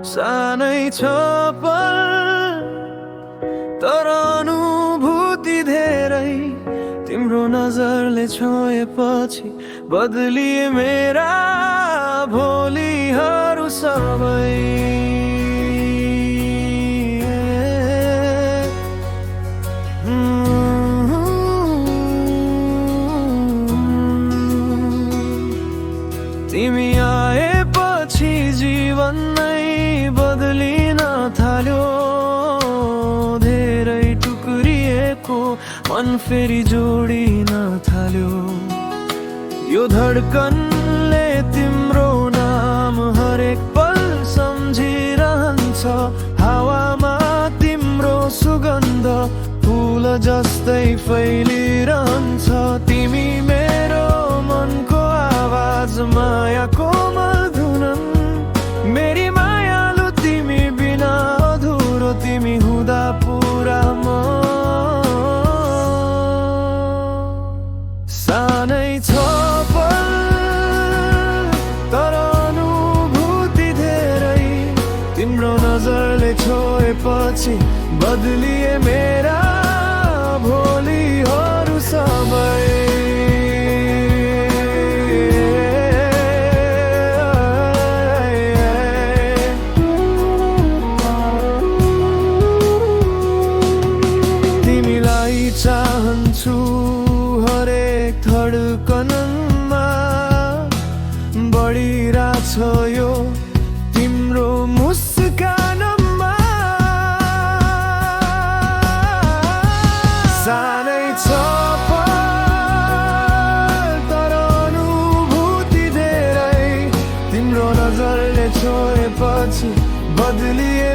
सानै छ पल तर अनुभूति धेरै, तिम्रो नजरले छोएपछि बदलिए मेरा भोलिहरू सबै। तिमी आएपछि जीवन नै बदलिन थाल्यो, धेरै टुक्रिएको मन फेरि जोडिन थाल्यो। यो धड्कनले तिम्रो नाम हरेक पल सम्झिरहन्छ, हावामा तिम्रो सुगन्ध फुल जस्तै फैलिरहन्छ। तिमी मेरो मनको आवाज, मायाको मधुनन्, मेरी मायालु तिमी बिना अधुरो, तिमी हुँदा पुरा म। सानै छ पल तर अनुभूति धेरै, तिम्रो नजरले छोएपछि बदलिए मेरा भोलिहरू सबै। तिमीलाई चाहन्छु हरेक धड्कनमा, बढिरहेछ यो तिम्रो मुस्कानमा। सानै छ पल तर अनुभूति धेरै, तिम्रो नजरले छोएपछि बदलिए